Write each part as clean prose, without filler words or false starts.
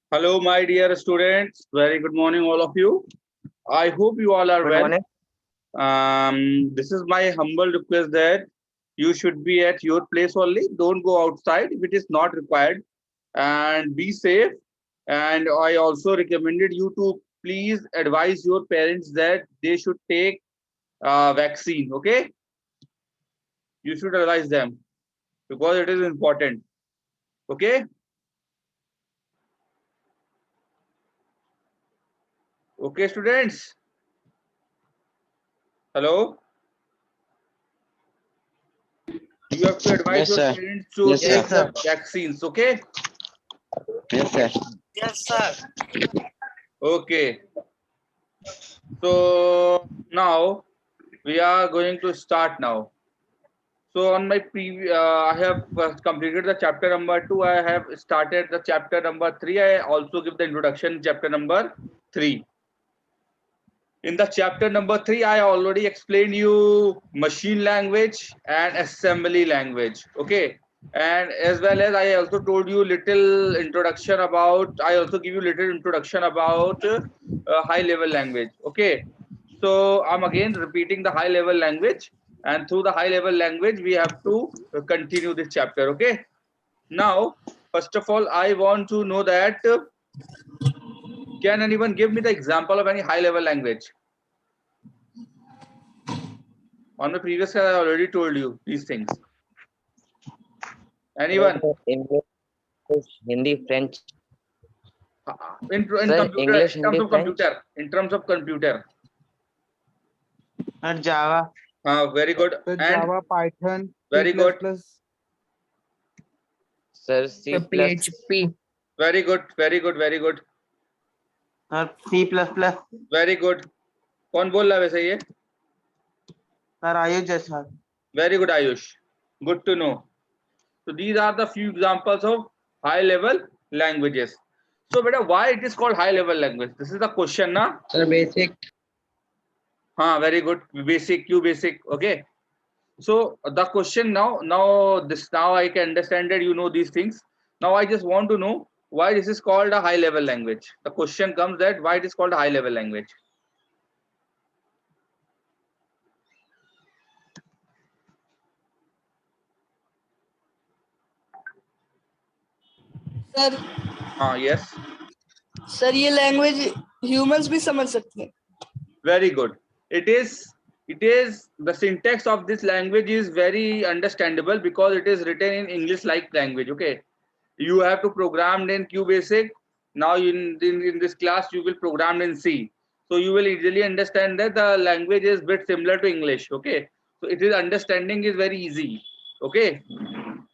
Hello, my dear students. Very good morning, all of you. I hope you all are Good well. morning. This is my humble request that you should be at your place only. Don't go outside if it is not required, and be safe. And I also recommended you to please advise your parents that they should take vaccine. Okay, you should advise them because it is important. Okay, okay, students. Hello. You have to advise Yes, your sir. parents to Yes, sir. take Yes, the sir. vaccines. Okay. Yes, sir. Yes, sir. Okay. So now we are going to start now. So on my previous, I have completed the chapter number 2. I have started the chapter number 3. I also give the introduction chapter number 3. In the chapter number 3, I already explained you machine language and assembly language. Okay. And as well as I also told you little introduction about, I also give you little introduction about high level language. Okay. So I'm again repeating the high level language, and through the high level language, we have to continue this chapter. Okay. Now, first of all, I want to know that can anyone give me the example of any high level language? On the previous slide, I already told you these things. Anyone? English, Hindi, French. In Sir, computer, English, in terms Hindi, of French. computer, in terms of computer. And Java. Very good. The And Java, Python, C++. very good. Sir, C++. PHP. Very good. Very good. Very good. C++. Very good. कौन बोल रहा है वैसे ये? Sir, Ayush sir. Very good, Ayush. Good to know. So these are the few examples of high level languages. So beta, why it is called high level language? This is the question, na? Sir, basic. Very good. Basic, Q basic. Okay. So the question now I can understand that you know these things. Now I just want to know why this is called a high level language. The question comes that why it is called a high level language. Sir Yes. Sir ये language humans भी समझ सकते हैं. Very good. It is the syntax of this language is very understandable because it is written in English like language. Okay. You have to program in QBasic. Now in this class you will program in C. So you will easily understand that the language is bit similar to English. Okay. So it is understanding is very easy. Okay.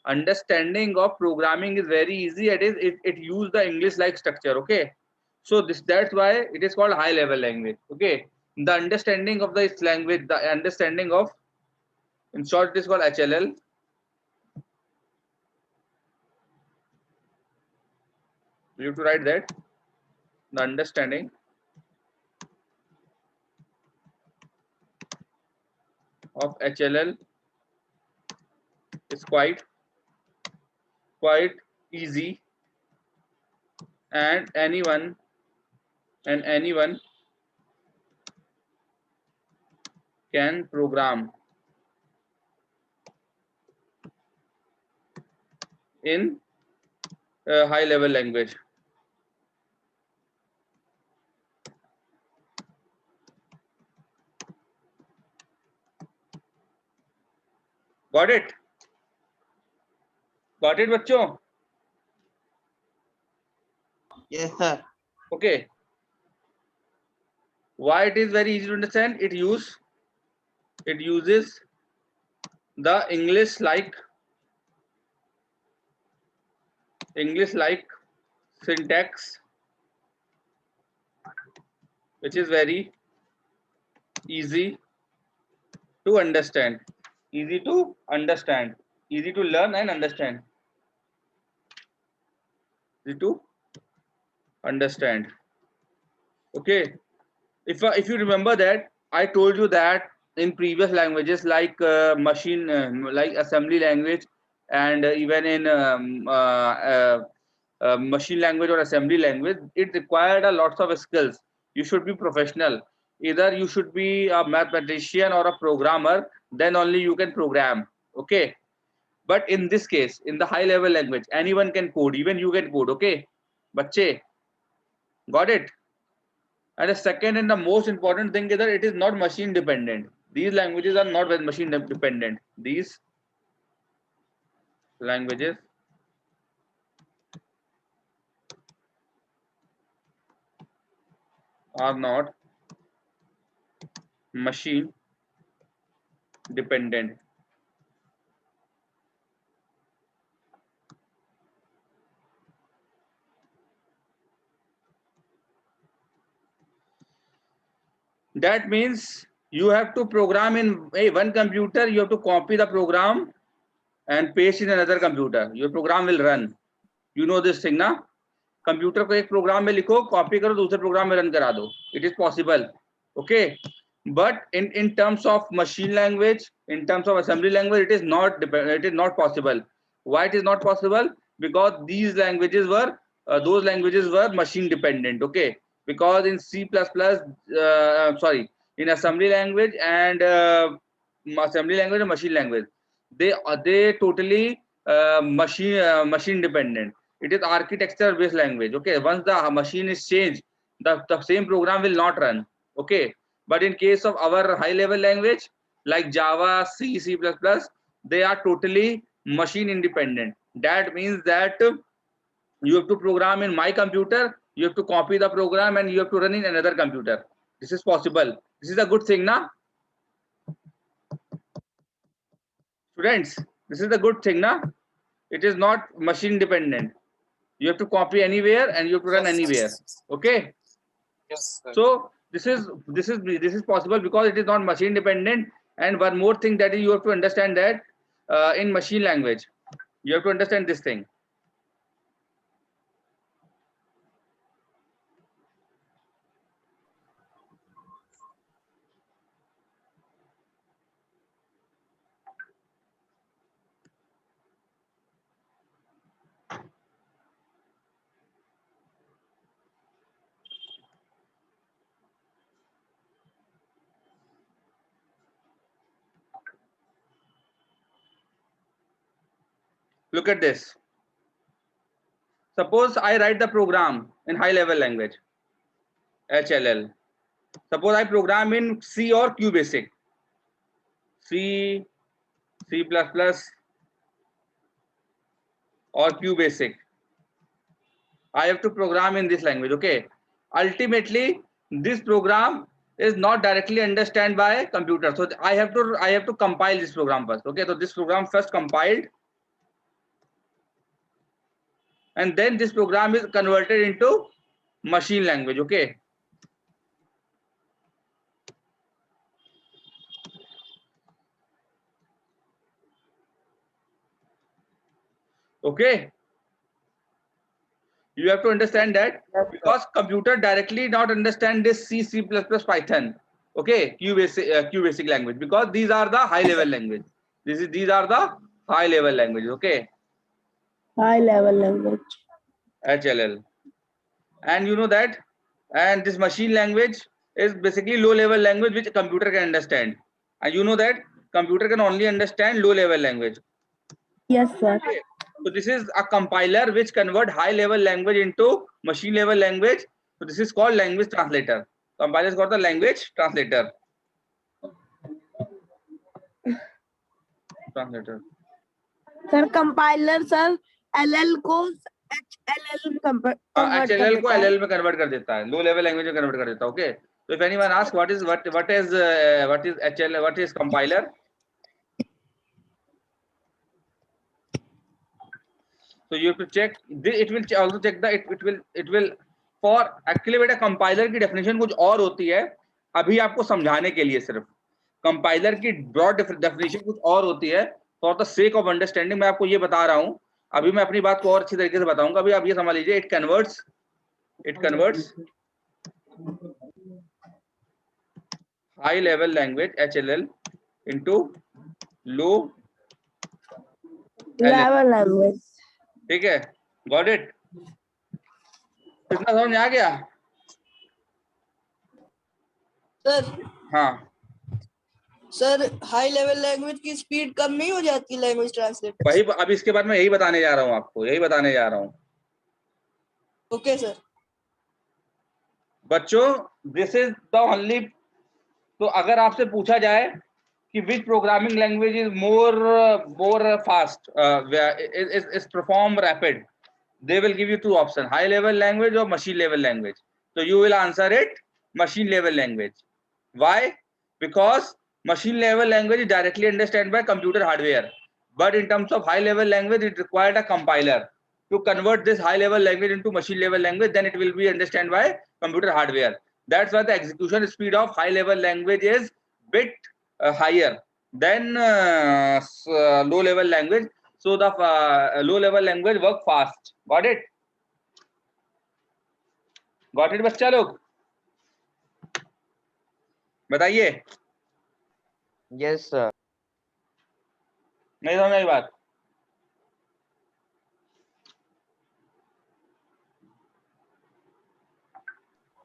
Understanding of programming is very easy. It use the English like structure. Okay. So that's why it is called high level language. Okay. The understanding of this language, the understanding of, in short, it is called HLL. You have to write that. The understanding of HLL is quite easy, and anyone can program in high level language. Got it? Got it, बच्चों? Yes, sir. Okay. Why it is very easy to understand? It uses the English like syntax, which is very easy to understand, easy to understand, easy to learn and understand, easy to understand. Okay. If you remember that I told you that in previous languages like like assembly language and even in machine language or assembly language, it required a lots of skills. You should be professional. Either you should be a mathematician or a programmer, then only you can program. Okay. But in this case, in the high level language, anyone can code, even you can code. Okay. Bache. Got it? And the second and the most important thing is that it is not machine dependent. These languages are not machine dependent. These languages are not machine dependent. That means you have to program in one computer, you have to copy the program and paste in another computer. Your program will run. You know this thing, na? Computer को एक programme में लिखो, copy करो, दूसरे programme में run करा दो. It is possible. Okay, but in terms of machine language, in terms of assembly language, it is not possible. Why it is not possible? Because these languages were those languages were machine dependent. Okay, because in C++, in assembly language and machine language, they totally machine dependent. It is architecture based language. Okay, once the machine is changed, the same program will not run. Okay, but in case of our high level language like Java, C, C++, they are totally machine independent. That means that you have to program in my computer, you have to copy the program, and you have to run in another computer. This is possible. This is a good thing, na? Students, this is the good thing, na? It is not machine dependent. You have to copy anywhere and you have to run anywhere. Okay. Yes, sir. So this is possible because it is not machine dependent. And one more thing that you have to understand that in machine language, you have to understand this thing. Look at this. Suppose I write the program in high level language, HLL. Suppose I program in C or QBasic, C, C++ or QBasic. I have to program in this language. Okay. Ultimately, this program is not directly understood by computer. So I have to compile this program first. Okay. So this program first compiled, and then this program is converted into machine language. Okay. Okay. You have to understand that because computer directly not understand this C, C++, Python. Okay, QBasic language, because these are the high level language. These are the high level languages. Okay. High level language. HLL. And you know that, and this machine language is basically low level language which a computer can understand. And you know that computer can only understand low level language. Yes, sir. Okay. So this is a compiler which convert high level language into machine level language. So this is called language translator. Compiler is called the language translator. Sir, compiler sir LL को HLL में convert कर HLL को देता है. LL में convert कर देता है. Low level language में convert कर देता है. Okay. So if anyone asks what is HLL, what is compiler? So you have to check. It will also check the it will for actually बेटा compiler की definition कुछ और होती है. अभी आपको समझाने के लिए सिर्फ compiler की broad definition कुछ और होती है. For the sake of understanding मैं आपको ये बता रहा हूँ. अभी मैं अपनी बात को और अच्छी तरीके से बताऊंगा. अभी आप ये समझ लीजिए. It converts high level language HLL into low level language. ठीक है. Got it? कितना समझ में आ गया? सर हाँ, सर हाई लेवल लैंग्वेज की स्पीड कम नहीं हो जाती लैंग्वेज ट्रांसलेटर? वही अब इसके बाद मैं यही बताने जा रहा हूँ आपको, यही बताने जा रहा हूँ ओके सर। बच्चों। दिस इज द ओनली, तो अगर आपसे पूछा जाए कि विच programming language is more fast, is perform rapid, they will give you two options, high level language or machine level language. So you will answer it machine level language. Why? Because machine level language is directly understood by computer hardware, but in terms of high level language it required a compiler to convert this high level language into machine level language, then it will be understood by computer hardware. That's why the execution speed of high level language is bit higher than low level language. So the low level language work fast. Got it? Got it बच्चा लोग? बताइए। Yes, sir. नहीं समझ आई बात?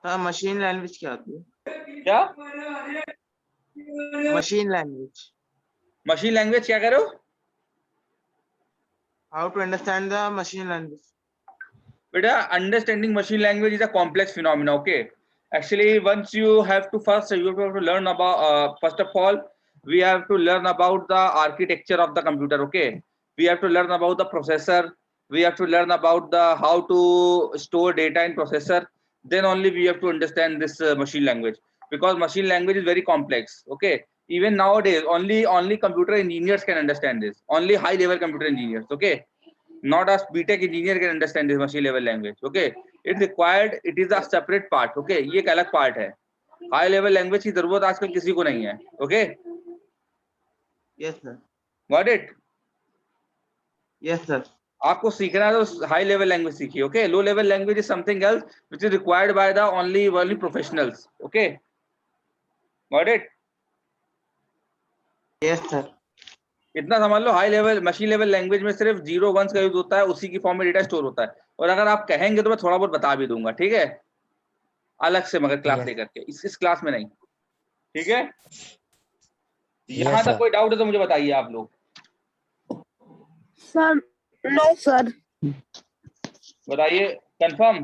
हाँ, machine language क्या होती है? क्या? मशीन लैंग्वेज, मशीन लैंग्वेज क्या करो? How to understand the machine language? बेटा, understanding machine language is a complex phenomena. Okay, actually once you have to learn about first of all we have to learn about the architecture of the computer. Okay, we have to learn about the processor, we have to learn about the how to store data in processor, then only we have to understand this machine language, because machine language is very complex. Okay, even nowadays only computer engineers can understand this, only high level computer engineers. Okay, not a BTech engineer can understand this machine level language. Okay, it required, it is a separate part. Okay, ये एक अलग part है. High level language की जरूरत आजकल किसी को नहीं है. Okay, yes sir, got it? Yes sir. आपको सीखना है तो हाई लेवल लैंग्वेज सीखिए. Okay, low level language is something else which is required by the only professionals. Okay, got it? Yes sir. इतना समझ लो, high level machine level language में सिर्फ 0 1 का यूज होता है, उसी की फॉर्म में डेटा स्टोर होता है. और अगर आप कहेंगे तो मैं थोड़ा बहुत बता भी दूंगा. ठीक है, अलग से, मगर क्लास लेकर के, इस क्लास में नहीं. ठीक है, यहाँ तक कोई डाउट है तो मुझे बताइए आप लोग. Sir no sir. बताइए, confirm?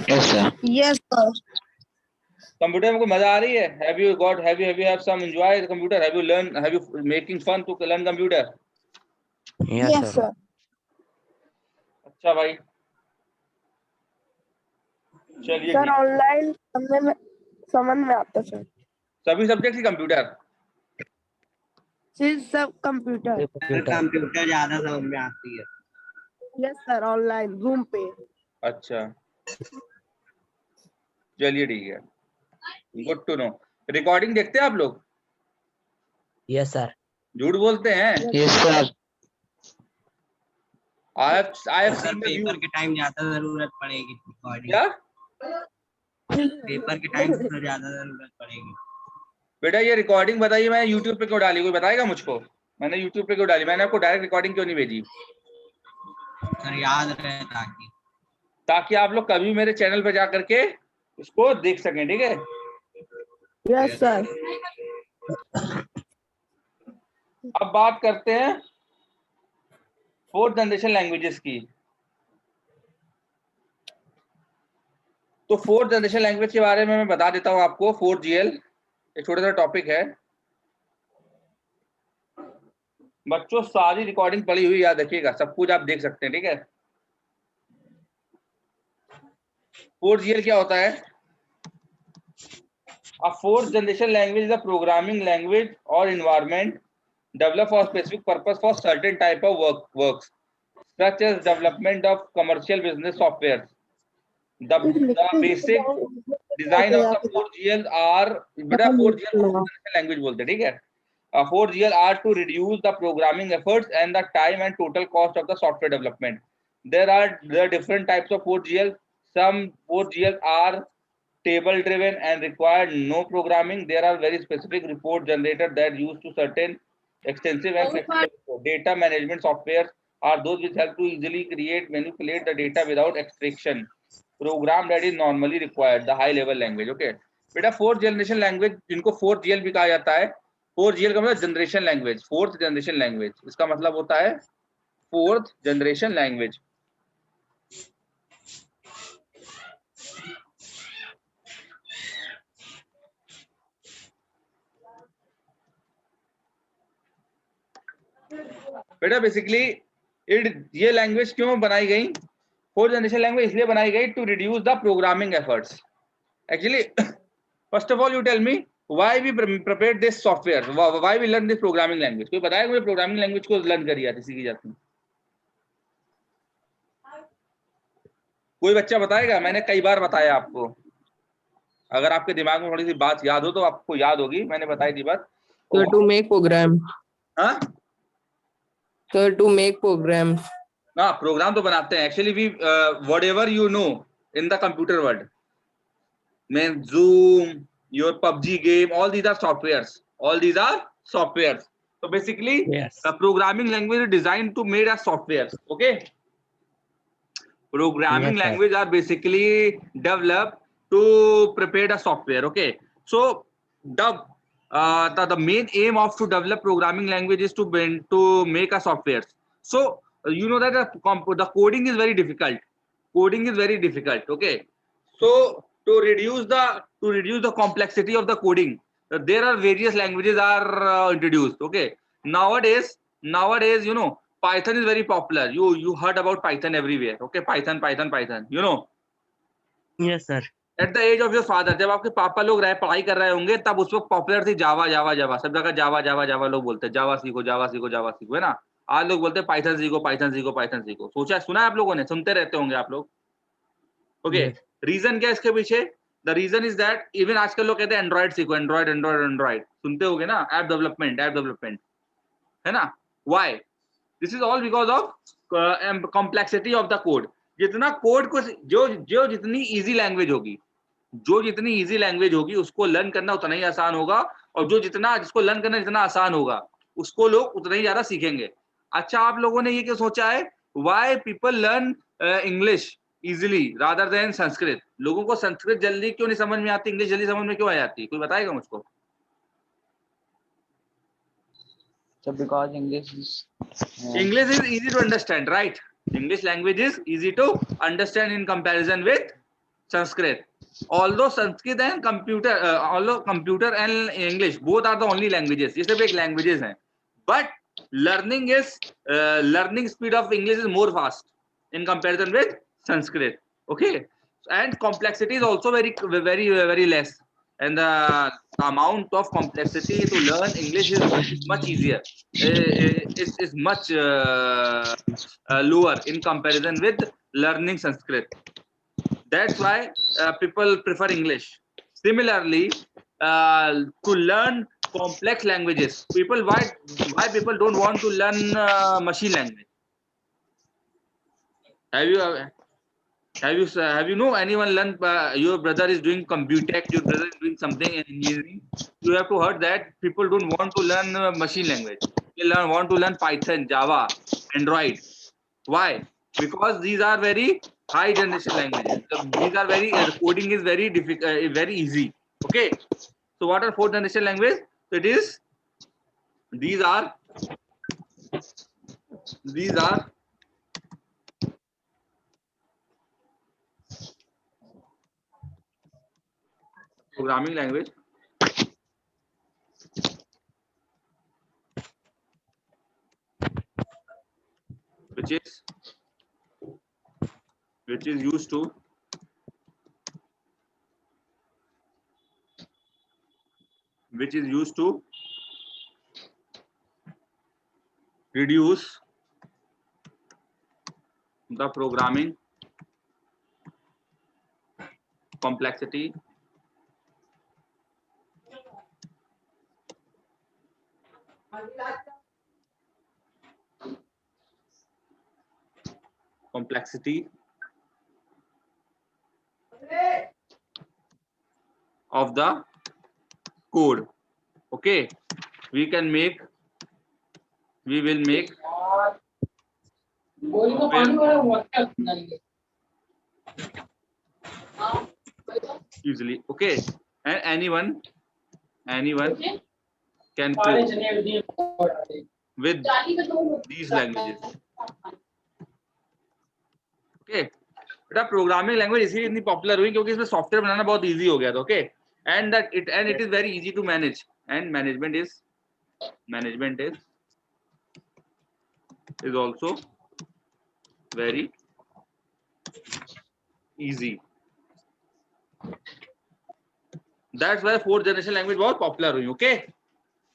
Yes, sir. Yes sir. Computer में कोई मजा आ रही है? Have you have some enjoy the computer? Have you making fun to learn computer? Yes sir. अच्छा भाई, चलिए. सर ऑनलाइन समझ में आता सर। सभी सब्जेक्ट की कंप्यूटर? सिर्फ सब कंप्यूटर। कंप्यूटर ज्यादा समझ में आती है। यस सर, ऑनलाइन रूम पे। अच्छा, चलिए ठीक है, गुड टू नो. रिकॉर्डिंग देखते हैं आप लोग? Yes sir. झूठ बोलते हैं? Yes, sir. I have seen the paper के टाइम ज्यादा जरूरत पड़ेगी रिकॉर्डिंग। क्या? पेपर के टाइम से ज्यादा जरूरत पड़ेगी। बेटा ये रिकॉर्डिंग बताइए, मैंने यूट्यूब पे क्यों डाली? कोई बताएगा मुझको? मैंने यूट्यूब पे क्यों डाली? मैंने आपको डायरेक्ट रिकॉर्डिंग क्यों नहीं भेजी? सर याद रहे ताकि आप लोग कभी मेरे चैनल पे जा करके उसको देख सकें. ठीक है? Yes sir. अब बात करते हैं फोर्थ जनरेशन लैंग्वेजेस की. तो फोर्थ जनरेशन लैंग्वेज के बारे में मैं बता देता हूं आपको. 4GL एक छोटा सा टॉपिक है बच्चों. सारी रिकॉर्डिंग पड़ी हुई याद रखिएगा, सब कुछ आप देख सकते हैं. ठीक है? 4GL क्या होता है? A fourth generation language is a programming language or environment developed for specific purpose for certain type of works, such as development of commercial business software. The basic design of the 4GL are, बेटा 4GL language बोलते हैं. ठीक है? 4GL are to reduce the programming efforts and the time and total cost of the software development. There are different types of 4GL. Some 4GL are table driven and require no programming. There are very specific report generator that used to certain extensive and flexible data management software are those which help to easily create, manipulate the data without extraction. Program that is normally required, the high level language. Okay. बेटा fourth generation language, जिनको fourth GL भी कहा जाता है, fourth GL का मतलब generation language, fourth generation language, इसका मतलब होता है फोर्थ जनरेशन लैंग्वेज. बेटा बेसिकली ये लैंग्वेज क्यों बनाई गई, फोर्थ जनरेशन लैंग्वेज इसलिए बनाई गई to reduce the programming efforts. Actually first of all you tell me why we prepare this software, why we learn this programming language. कोई बताएगा मुझे प्रोग्रामिंग लैंग्वेज को लर्न करी जाती, सीखी जाती? कोई बच्चा बताएगा? मैंने कई बार बताया आपको, अगर आपके दिमाग में थोड़ी सी बात याद हो तो आपको याद होगी, मैंने बताई थी बात. So to make program. हाँ So to make program. ना, प्रोग्राम तो बनाते हैं. Actually we whatever you know in the computer world, मैं Zoom, your PUBG game, all these are softwares. All these are softwares. So basically, Yes. the programming language is designed to made as softwares. Okay. Programming Yes, sir. language are basically developed to prepare the software. Okay. So the main aim of to develop programming language is to make a software. So you know that the coding is very difficult. Coding is very difficult. Okay. So to reduce the complexity of the coding, there are various languages are introduced. Okay. Nowadays you know Python is very popular. You heard about Python everywhere. Okay. Python, you know. Yes, sir. At the age of your father, जब आपके पापा लोग पढ़ाई कर रहे होंगे तब उस वक्त पॉपुलर थी जावा. सब जगह जावा लोग बोलते हैं, जावा सीखो, है ना. आज लोग बोलते हैं पाइथन सीखो. सोचा, सुना है आप लोगों ने? सुनते रहते होंगे आप लोग. ओके. रीजन क्या है इसके पीछे? The reason is that even आजकल लोग कहते हैं एंड्रॉइड सीखो, एंड्रॉइड सुनते होगे ना, ऐप डेवलपमेंट, है ना. Why? This is all because of complexity of the code. जितना कोड को जो जितनी इजी लैंग्वेज होगी उसको लर्न करना उतना ही आसान होगा, और जिसको लर्न करना जितना आसान होगा उसको लोग उतना ही ज्यादा सीखेंगे. अच्छा, आप लोगों ने ये क्यों सोचा है why people learn English easily rather than Sanskrit? लोगों को संस्कृत जल्दी क्यों नहीं समझ में आती, इंग्लिश जल्दी समझ में क्यों आ जाती? कोई बताएगा मुझको? So because English is easy to understand, right? English language is easy to understand in comparison with Sanskrit. Although Sanskrit and computer and English both are the only languages, ये सब एक languages हैं, but learning speed of English is more fast in comparison with Sanskrit. Okay, and complexity is also very less, and the amount of complexity to learn English is much easier. Is much lower in comparison with learning Sanskrit. That's why people prefer English. Similarly, to learn complex languages, why people don't want to learn machine language? Have you know anyone learn? Your brother is doing computer tech. Your brother is doing something in engineering. You have to heard that people don't want to learn machine language. They want to learn Python, Java, Android. Why? Because these are very high generation languages. These are very coding is very difficult, very easy. Okay. So what are fourth generation language? So it is these are programming language which is used to reduce the programming complexity of the code. Okay, we will make easily. Okay, and anyone can code with these languages. Okay, बेटा programming language इसलिए इतनी popular हुई क्योंकि इसमें software बनाना बहुत easy हो गया था. Okay, and that it is very easy to manage, and management is also very easy. That's why fourth generation language बहुत पॉपुलर हुई. ओके,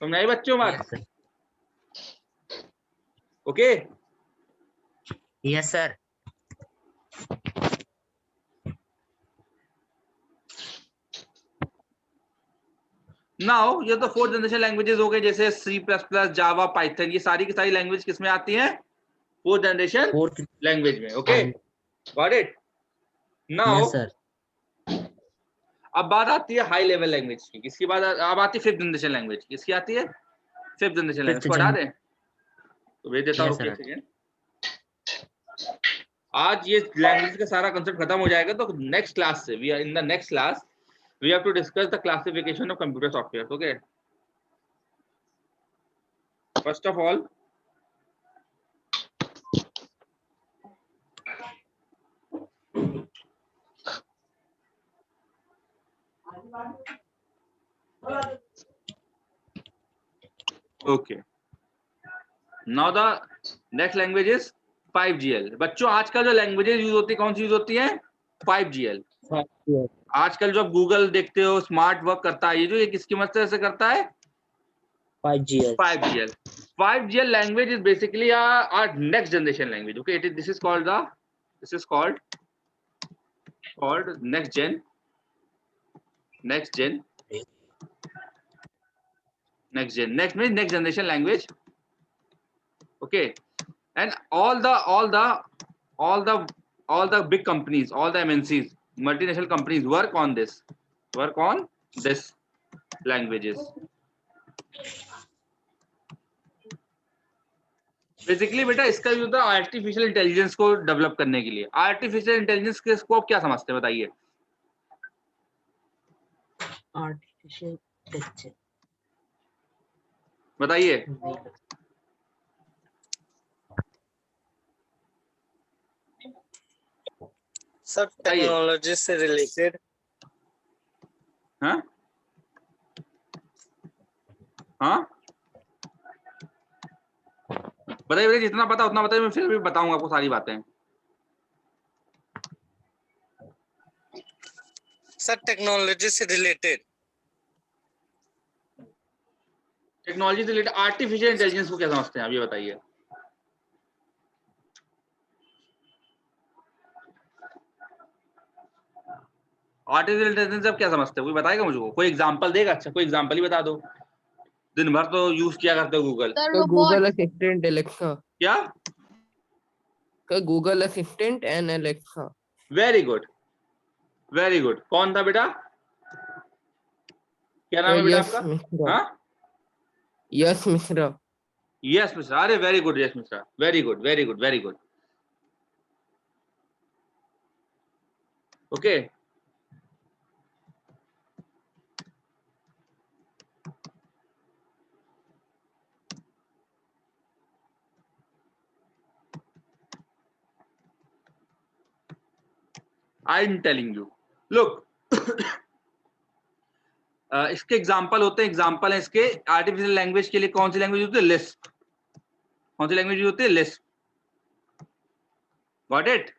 समझ आई बच्चों बात? Yes, sir. Okay, Yes, sir. Now ये तो फोर्थ जनरेशन लैंग्वेजेस हो गए, जैसे सी प्लस प्लस, जावा, पाइथन, ये सारी की सारी लैंग्वेज किस में आती हैं? Fourth generation Fourth. लैंग्वेज में. Okay, got it. Now Yes, sir. अब बात आती है हाई लेवल लैंग्वेज की. किसकी बात? अब आती है फिफ्थ जनरेशन लैंग्वेज. किसकी आती है? Fifth generation language. Fifth को हटा दें तो भेज देता हूँ. Yes, sir. एक सेकेंड. आज ये लैंग्वेज का सारा कंसेप्ट खत्म हो जाएगा, तो नेक्स्ट क्लास से we are in the next class we have to discuss the classification of computer software. Okay, first of all, okay, now the next language is 5GL. बच्चों आजकल जो लैंग्वेजेस यूज होती है कौन सी यूज होती है? 5GL. आजकल जो आप गूगल देखते हो स्मार्ट वर्क करता है, ये जो ये किसकी मदद से करता है? 5GL. 5GL. 5GL language is basically our next generation language. Okay, this is called next gen next means next generation language. Okay, and all the big companies, all the MNCs, multinational companies work on this languages. Basically बेटा इसका use होता है artificial intelligence को develop करने के लिए. Artificial intelligence के scope क्या समझते हैं बताइए? Artificial intelligence. बताइए. सब टेक्नोलॉजी से रिलेटेड. हाँ हाँ बताइए, जितना पता उतना बताइए, मैं फिर भी बताऊंगा आपको सारी बातें. सर टेक्नोलॉजी से रिलेटेड. टेक्नोलॉजी से रिलेटेड आर्टिफिशियल इंटेलिजेंस को क्या समझते हैं आप ये बताइए? आर्टिफिशियल इंटेलिजेंस आप क्या समझते हो? कोई बताएगा मुझको? कोई एग्जांपल देगा? अच्छा कोई एग्जांपल ही बता दो. दिन भर तो यूज किया करते हो गूगल. तो गूगल असिस्टेंट एलेक्सा. क्या? Google assistant and Alexa. Very good. कौन था बेटा? क्या नाम है बेटा आपका? हाँ, यस मिश्रा. यस मिश्रा. अरे very good yes Mishra. Very good. Okay, I am telling you. Look, इसके एग्जांपल होते हैं. एग्जांपल है इसके आर्टिफिशियल लैंग्वेज के लिए. कौन सी लैंग्वेज होती है? लिस्प. कौन सी लैंग्वेज होती है? लिस्प. Got it?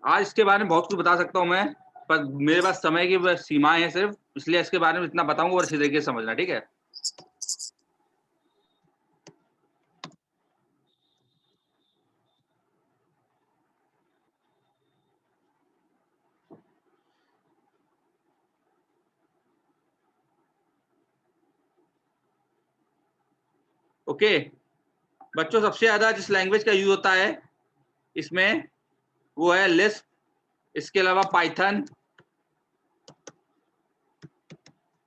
आज इसके बारे में बहुत कुछ बता सकता हूं मैं, पर मेरे पास समय की सीमाएं हैं सिर्फ, इसलिए इसके बारे में इतना बताऊंगा और अच्छी तरीके से समझना. ठीक है? ओके बच्चों, सबसे ज्यादा जिस लैंग्वेज का यूज होता है इसमें वो है लिस्प. इसके अलावा पाइथन.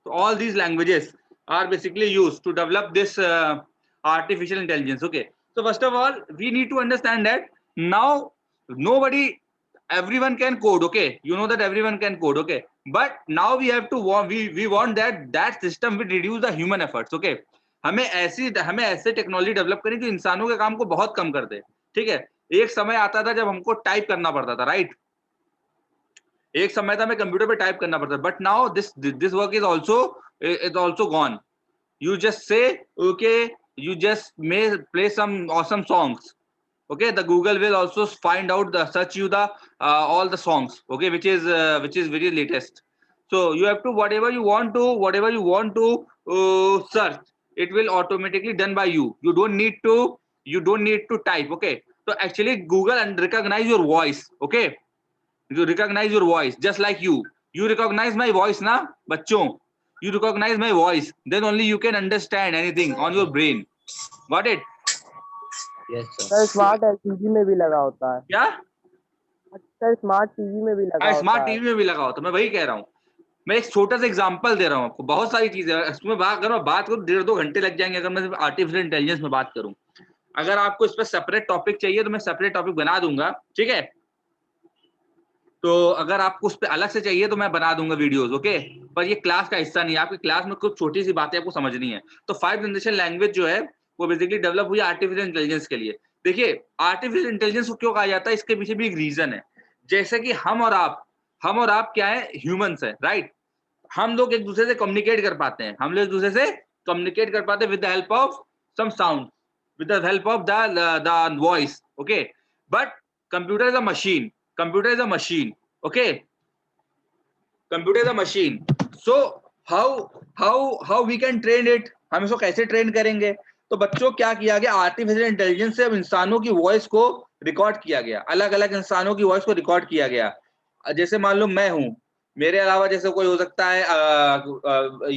तो all these languages are basically used to develop this artificial intelligence. Okay, so first of all, we need to understand that now everyone can code. Okay, you know that everyone can code. Okay, but now we have to we want that system will reduce the human efforts. Okay, हमें ऐसे technology develop करें जो इंसानों के काम को बहुत कम कर दे. ठीक है, एक समय आता था जब हमको टाइप करना पड़ता था, राइट? एक समय था हमें कंप्यूटर पे टाइप करना पड़ता था, but now this work is also gone. You just say, okay, you just may play some awesome songs. Okay, the Google will also find out search you the all the songs. Okay, which is very latest. So you have to whatever you want to search, it will automatically done by you. You don't need to type. Okay, so actually Google recognize your voice. Okay, you recognize your voice just like you recognize my voice na bachchon. You recognize my voice, then only you can understand anything on your brain. Got it? Yes, sir. Sir smart TV में भी लगा होता है. क्या? Sir smart TV में भी लगा होता है. स्मार्ट टीवी में भी लगा होता है. मैं वही कह रहा हूँ. मैं एक छोटा सा एग्जांपल दे रहा हूँ आपको. बहुत सारी चीजें इसमें अगर मैं बात करूँ 1.5-2 घंटे लग जाएंगे अगर मैं सिर्फ आर्टिफिशियल इंटेलिजेंस में बात करूँ. अगर आपको इस पर सेपरेट टॉपिक चाहिए तो मैं सेपरेट टॉपिक बना दूंगा. ठीक है, तो अगर आपको उस पर अलग से चाहिए तो मैं बना दूंगा वीडियोस. ओके, पर ये क्लास का हिस्सा नहीं है. आपकी क्लास में कुछ छोटी सी बातें आपको समझनी है. तो 5th जनरेशन लैंग्वेज जो है वो बेसिकली डेवलप हुई आर्टिफिशियल इंटेलिजेंस के लिए. देखिए, आर्टिफिशियल इंटेलिजेंस को क्यों कहा जाता है, इसके पीछे भी एक रीजन है. जैसे कि हम और आप क्या है, ह्यूमंस है, राइट? हम लोग एक दूसरे से कम्युनिकेट कर पाते हैं. हम लोग एक दूसरे से कम्युनिकेट कर पाते हैं with the help of some sound, with the help of the voice. Okay, but computer is a machine. Okay, computer is a machine. So how we can train it? हम इसको कैसे ट्रेन करेंगे? तो बच्चों क्या किया गया, आर्टिफिशियल इंटेलिजेंस से अब इंसानों की वॉइस को रिकॉर्ड किया गया. अलग अलग इंसानों की वॉइस को रिकॉर्ड किया गया. जैसे मान लो मैं हूं, मेरे अलावा जैसे कोई हो सकता है,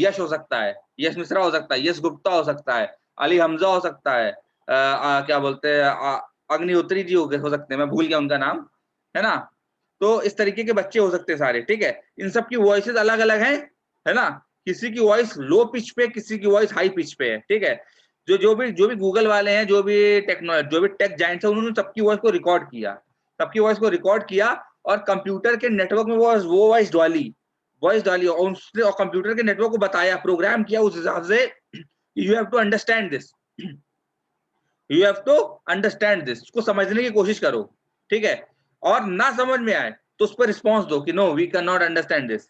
यश हो सकता है, यश मिश्रा हो सकता है, यश गुप्ता हो सकता है, अली हमजा हो सकता है, क्या बोलते हैं, अग्निहोत्री जी हो सकते हैं, मैं भूल गया उनका नाम, है ना? तो इस तरीके के बच्चे हो सकते हैं सारे. ठीक है, इन सब की वॉइसेस अलग अलग हैं, है ना? किसी की वॉइस लो पिच पे, किसी की वॉइस हाई पिच पे है. ठीक है, जो भी गूगल वाले हैं, जो भी टेक जायंट्स हैं, उन्होंने सबकी वॉइस को रिकॉर्ड किया और कंप्यूटर के नेटवर्क में वो वॉइस डाली और कंप्यूटर के नेटवर्क को बताया, प्रोग्राम किया उस हिसाब से. You have to understand this. उसको समझने की कोशिश करो. ठीक है, और ना समझ में आए तो उस पर रिस्पॉन्स दो कि no we can not understand this.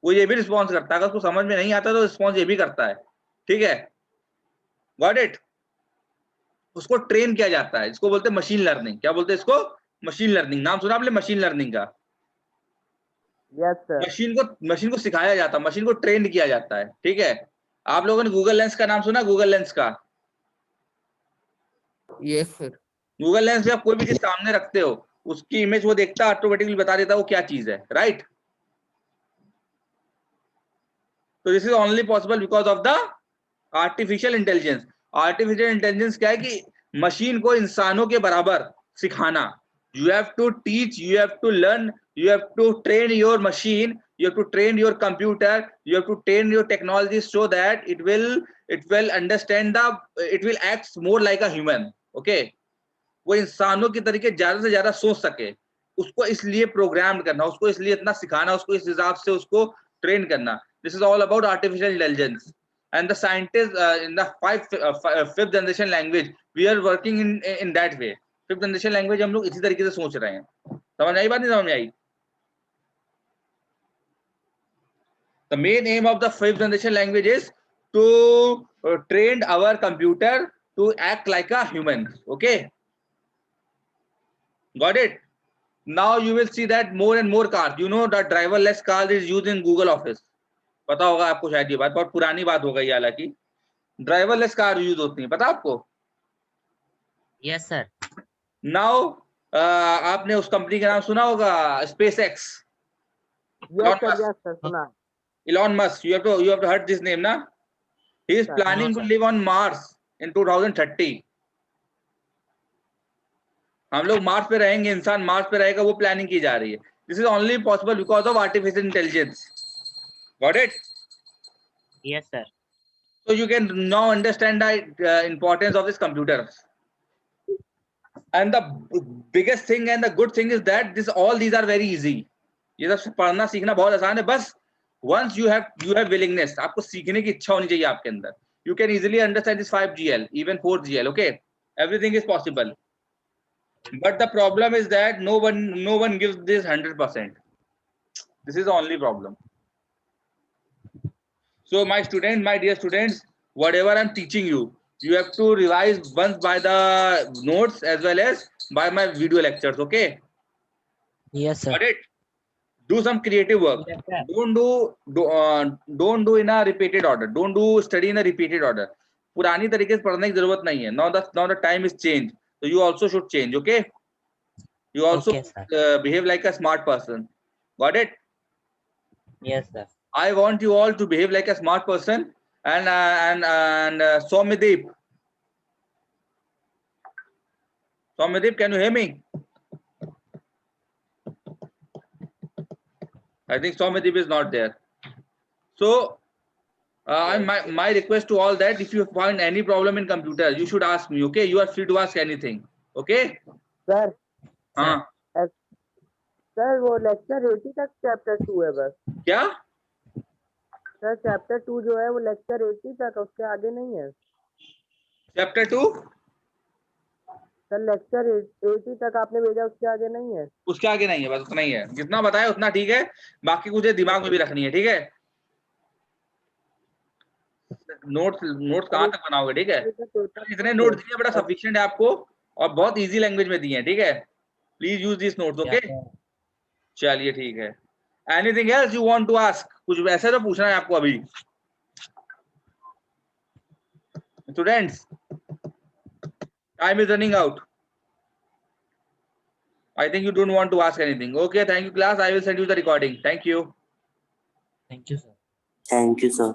वो ये भी रिस्पॉन्स करता है. अगर उसको समझ में नहीं आता तो रिस्पॉन्स ये भी करता है. ठीक है, गॉट इट? उसको ट्रेन किया जाता है. इसको बोलते हैं मशीन लर्निंग. क्या बोलते हैं इसको? Machine learning. नाम सुना आपने मशीन लर्निंग का? Yes sir. मशीन को सिखाया जाता है, मशीन को ट्रेन किया जाता है. ठीक है, आप लोगों ने गूगल लेंस का नाम सुना? गूगल लेंस का? Yes sir. गूगल लेंस में आप कोई भी चीज सामने रखते हो, उसकी इमेज वो देखता, ऑटोमेटिकली बता देता वो क्या चीज है, राइट? तो this is only possible because of the artificial intelligence. Artificial intelligence क्या है कि मशीन को इंसानों के बराबर सिखाना. You have to teach, you have to learn, you have to train your machine, you have to train your computer, you have to train your technology so that it will understand it will act more like a human. Okay, वो इंसानों की तरीके ज्यादा से ज्यादा सोच सके, उसको इसलिए प्रोग्राम करना, उसको इसलिए इतना सिखाना, उसको इस हिसाब से उसको ट्रेन करना. This is all about artificial intelligence. And the scientist in the 5th generation language we are working in that way. 5th generation language हम लोग इसी तरीके से सोच रहे हैं. समझ आई बात? नहीं समझ में आई? The main aim of the 5th generation language is to train our computer to act like a human. Okay, got it? Now you will see that more and more cars, you know, that driverless car is used in Google Office. पता होगा आपको शायद ये बात, बहुत पुरानी बात हो गई हालांकि. ड्राइवरलेस कार यूज होती है, पता आपको? Yes sir. Now आपने उस कंपनी का नाम सुना होगा, SpaceX. यस सर सुना. Elon Musk, you have to heard this name, na? He is planning to live on Mars in 2030. हम लोग मार्स पे रहेंगे, इंसान मार्स पे रहेगा, वो प्लानिंग की जा रही है. This is only possible because of artificial intelligence. Got it? Yes sir. So you can now understand the importance of this computer. And the biggest thing and the good thing is that all these are very easy. ये सब पढ़ना सीखना बहुत आसान है, बस once you have willingness, आपको सीखने की इच्छा होनी चाहिए आपके अंदर. You can easily understand this 5GL, even 4GL. Okay, everything is possible. But the problem is that no one gives this 100%. This is the only problem. So my dear students, whatever I'm teaching you, you have to revise once by the notes as well as by my video lectures. Okay? Yes, sir. Got it? Do some creative work. Yes, sir. Don't do in a repeated order. Don't do study in a repeated order. पुरानी तरीके से पढ़ने की जरूरत नहीं है. Now the time is changed. So you also should change. Okay? You also behave like a smart person. Got it? Yes, sir. I want you all to behave like a smart person. And Soumyadeep, can you hear me? I think Soumyadeep is not there. So my request to all that if you find any problem in computer, you should ask me. Okay, you are free to ask anything. Okay? Sir हाँ. Sir वो lecture 80 तक chapter 2 है बस. क्या? Sir chapter 2 जो है वो lecture 80 तक, उसके आगे नहीं है. चैप्टर 2 सर लेक्चर 80 तक आपने भेजा, उसके आगे नहीं है. उसके आगे नहीं है, बस उतना ही है. जितना बताया उतना ठीक है, बाकी मुझे दिमाग में भी रखनी है. ठीक है? नोट्स कहाँ तक बनाओगे? ठीक है? इतने नोट्स दिए बड़ा सफिशिएंट है आपको और बहुत इजी लैंग्वेज में दिए हैं. ठीक है? Please use this notes. Okay, चलिए ठीक है. Anything else you want to ask? कुछ ऐसा तो पूछना है आपको अभी students? Time is running out. I think you don't want to ask anything. Okay, thank you class. I will send you the recording. Thank you. Thank you, sir. Thank you, sir.